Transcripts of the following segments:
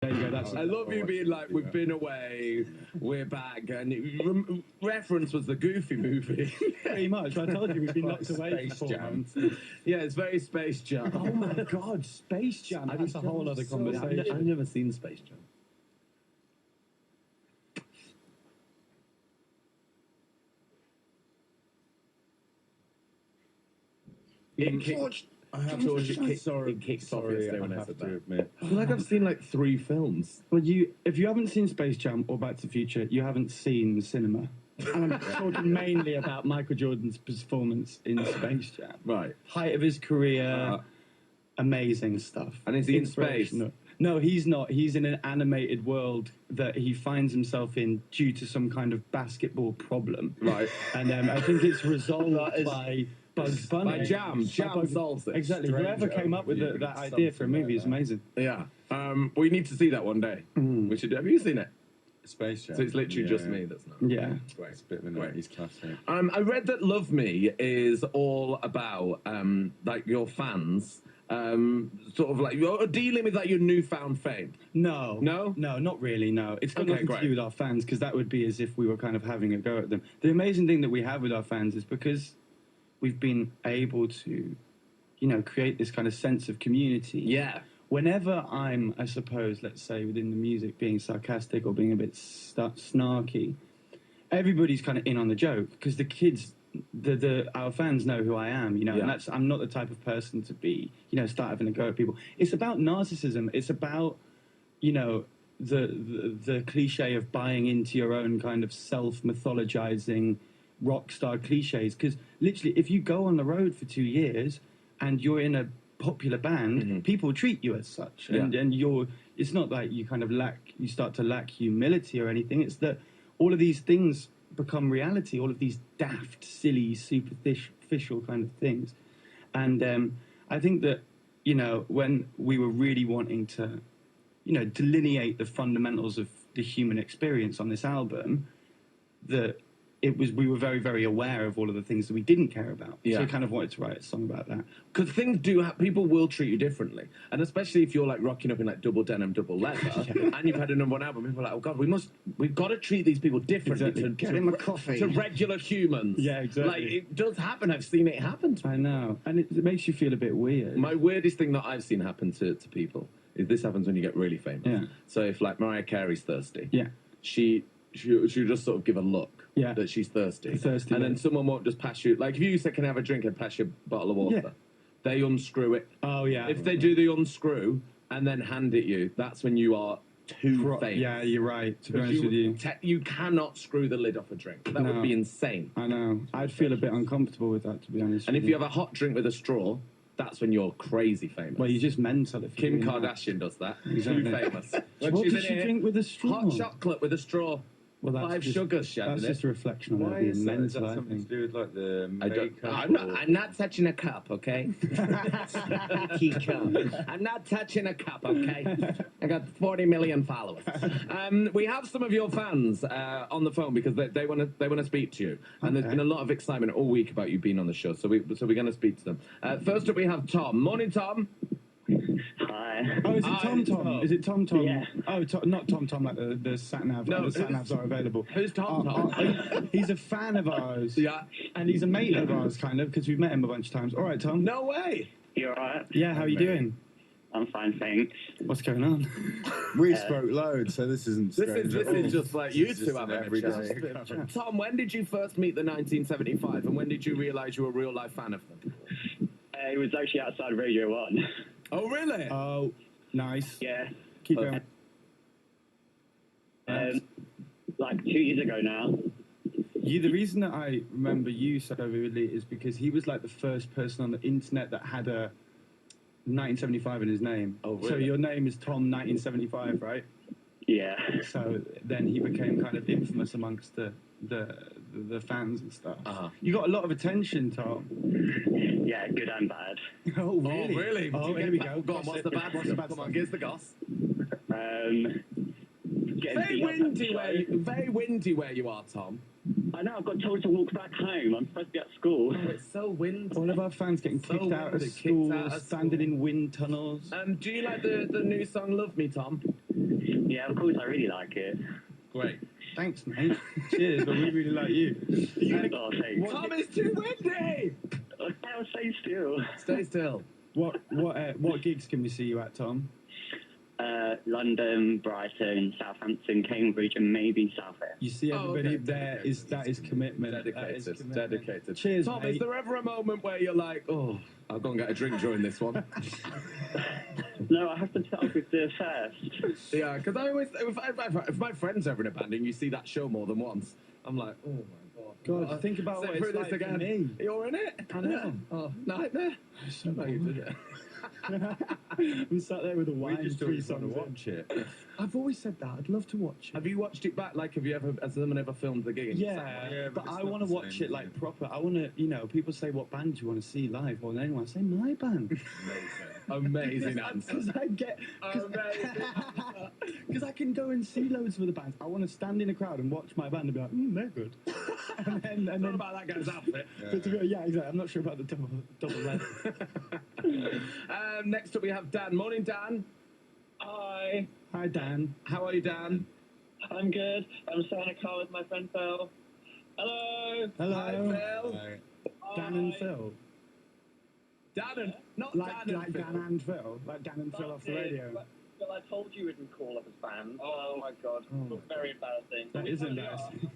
There you go. That's. I love you being like, we've been away, we're back, and reference was the Goofy movie. Pretty much. I told you we've been locked away Space for 4 Jam. months. Yeah, it's very Space Jam. Oh my God, Space Jam. That's a whole other conversation. I've never seen Space Jam. I have to admit. Sorry, it kicked off yesterday when I said that. Admit. I feel like I've seen like 3 films. Well, if you haven't seen Space Jam or Back to the Future, you haven't seen cinema. And I'm talking mainly about Michael Jordan's performance in Space Jam. Right. Height of his career, amazing stuff. And is he in space? No, he's not. He's in an animated world that he finds himself in due to some kind of basketball problem. Right. And I think it's resolved by Bugs Bunny. By Jam. Jam solves it. Exactly. Whoever came up with that idea for a movie is amazing. Yeah. We need to see that one day. We should. Have you seen it? Space Jam. So it's literally just me that's not. Yeah. Great. It's a bit of a 90s classic. I read that Love Me is all about like your fans, sort of like you're dealing with like your newfound fame. No, not really. No, it's got Okay, nothing to do with our fans because that would be as if we were kind of having a go at them. The amazing thing that we have with our fans is because we've been able to, create this kind of sense of community. Yeah. Whenever I'm, I suppose, let's say within the music, being sarcastic or being a bit snarky, everybody's kind of in on the joke because the kids, our fans know who I am, and I'm not the type of person to be, start having a go at people. It's about narcissism. It's about, the cliche of buying into your own kind of self-mythologizing rock star cliches. Because literally, if you go on the road for 2 years and you're in a popular band, people treat you as such, and it's not like you kind of start to lack humility or anything. It's that all of these things become reality, all of these daft, silly, superficial kind of things. And I think that, when we were really wanting to, delineate the fundamentals of the human experience on this album, that we were very, very aware of all of the things that we didn't care about. Yeah. So we kind of wanted to write a song about that. Because things people will treat you differently. And especially if you're like rocking up in like double denim, double leather, and you've had a #1 album, people are like, oh God, we've got to treat these people differently Get him a coffee. to regular humans. Yeah, exactly. Like, it does happen. I've seen it happen. I know. And it makes you feel a bit weird. My weirdest thing that I've seen happen to people is this happens when you get really famous. Yeah. So if like Mariah Carey's thirsty, Yeah. she'll just sort of give a look that she's thirsty. And then someone won't just pass you, like if you say, can I have a drink, and pass you a bottle of water, they unscrew it. Oh, yeah. If they do the unscrew and then hand it you, that's when you are too famous. Yeah, you're right, to be honest with you. You cannot screw the lid off a drink. That would be insane. I know. I'd feel a bit uncomfortable with that, to be honest. And if you have a hot drink with a straw, that's when you're crazy famous. Well, you're just mental if Kim Kardashian does that. Exactly. Too famous. What did she drink with a straw? Hot chocolate with a straw. Well, that's 5 sugars, That's just a reflection on her being mental, Is that something to do with like the makeup? I'm not touching a cup, okay? I'm not touching a cup, okay? I got 40 million followers. We have some of your fans on the phone because they want to speak to you, and there's been a lot of excitement all week about you being on the show. So we're going to speak to them. First up, we have Tom. Morning, Tom. Hi. Oh, is it Tom Tom? Is it Tom Tom? Yeah. Oh, not Tom Tom, like the sat-nav. No, the sat-navs are available. Who's Tom Tom? He's a fan of ours. Yeah. And he's a mate of ours, kind of, because we've met him a bunch of times. All right, Tom. No way. You alright? Yeah, how are you doing? I'm fine, thanks. What's going on? We spoke loads, so this isn't strange. This is just like you two having a everyday. chat. Tom, when did you first meet the 1975, and when did you realise you were a real-life fan of them? It was actually outside Radio 1. Oh, really? Oh, nice. Yeah. Keep going. Like 2 years ago now. The reason that I remember you so vividly is because he was like the first person on the internet that had a 1975 in his name. Oh, really? So your name is Tom 1975, right? Yeah. So then he became kind of infamous amongst the fans and stuff. You got a lot of attention, Tom. Yeah, good and bad. Oh, really? Oh, really? Oh, here we go. Go on, what's the bad? Come on, give us the goss. Very windy where you are, Tom. I know, I got told to walk back home. I'm supposed to be at school. Oh, it's so windy. All of our fans getting kicked out of school, standing in wind tunnels. Do you like the new song Love Me, Tom? Yeah, of course, I really like it. Great. Thanks, mate. Cheers, but we really like you. Oh, thanks. Tom, it's too windy! I'll stay still. Stay still. What gigs can we see you at, Tom? London, Brighton, Southampton, Cambridge, and maybe Southend. You see, everybody, okay. that is commitment. That is Dedicated. commitment. Dedicated. Cheers, Tom, mate. is there ever a moment where you're like, oh, I'll go and get a drink during this one? No, I have to start with the first. Yeah, because I always, if my friends are in a band and you see that show more than once, I'm like, oh my god. God, think about Sit what through it's this like again. for me. You're in it? I know. Oh, nightmare. I know you did it. I'm sat there with a We wine, just 3 always want to songs in. watch it. I've always said that. I'd love to watch it. Have you watched it back? Like, has someone ever filmed the gig? Yeah, Yeah, but but I it's want not to the watch same, it like is it? proper. I want to, people say what band do you want to see live more than anyone. I say my band. Amazing answer. Because I get, because I can go and see loads of other bands. I want to stand in a crowd and watch my band and be like, they're good. and Not then about that guy's outfit. but to be, yeah, exactly. I'm not sure about the double leg. Next up, we have Dan. Morning, Dan. Hi, Hi, Dan. How are you, Dan? I'm good. I'm sat in a car with my friend Phil. Hello. Hello. Hi, Phil. Dan and Phil. Dan and not Like Dan and Phil. Dan and Phil. Like Dan and Phil off the radio. Well, I told you we wouldn't call up as fans. Oh my god. Oh. Very embarrassing. That is embarrassing.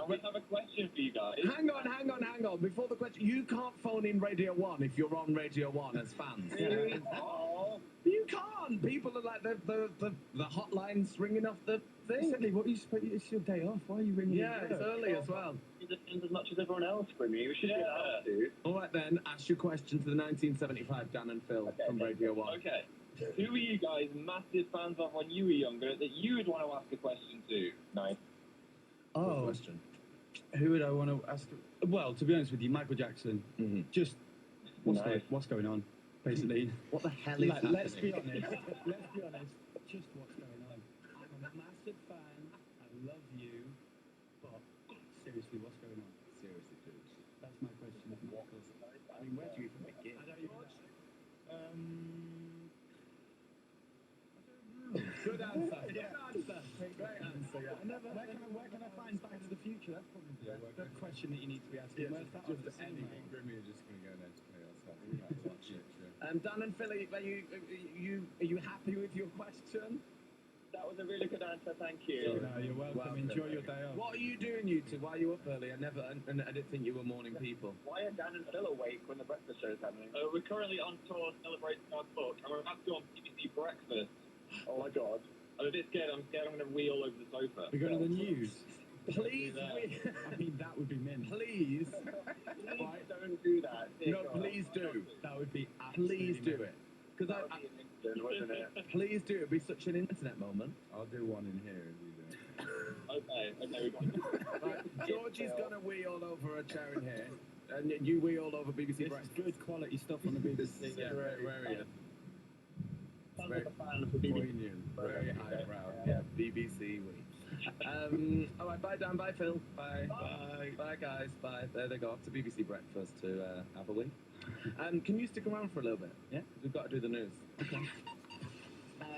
We have a question for you guys. Hang on. Before the question, you can't phone in Radio 1 if you're on Radio 1 as fans. Oh, You can't. People are like, the hotline's ringing off the thing. Silly, what are you supposed? It's your day off. Why are you ringing? Yeah, at it's work? early as well. you're the fans as much as everyone else, Grimmy. We should be allowed to. All right then, ask your question to the 1975 Dan and Phil from Radio 1. Okay. Who were you guys massive fans of when you were younger that you would want to ask a question to? Nice. Good Oh, question. who would I want to ask? Well, to be honest with you, Michael Jackson. Mm-hmm. Just Nice. what's going on, basically. What the hell is happening? Let's be honest. Let's be honest. Just what's going on. I'm a massive fan. I love you, but seriously, what's going on? Seriously, dude. That's my question. I mean, where do you even begin? I don't even know. Good answer. Yeah. Good answer. Great answer. Yeah. Where can I find Back to the Future? That's probably the question that you need to be asking. Where's that on the Just any cinema? Grimmy are just going to go there to play ourselves. We have to watch it. Dan and Phil, are you happy with your question? That was a really good answer, thank you. No, you're welcome. Enjoy your day off. What are you doing, you two? Why are you up early? I didn't think you were morning people. Why are Dan and Phil awake when the breakfast show is happening? We're currently on tour celebrating our book, and we're about to go on BBC Breakfast. Oh my god. I'm a bit scared. I'm scared I'm going to wheel over the sofa. We go to the news. Please, I mean, that would be mint. please. Why don't do that? Dear No, God. please do. That would be Please do absolutely it. Because That would be an incident, wouldn't it? please do. It'd be such an internet moment. I'll do one in here if you do. Okay, we've got Right, Georgie's gonna wee all over a chair in here, and you wee all over BBC This is Breakfast. good quality stuff on the BBC. Yeah, where are you? Sounds Very like a fan of the BBC. poignant, very highbrow. Yeah, BBC Week. All right, bye Dan, bye Phil, bye, bye guys, bye. There they go off to BBC Breakfast to have a wee. Can you stick around for a little bit? Yeah, we've got to do the news. Okay.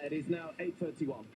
It is now 8:31.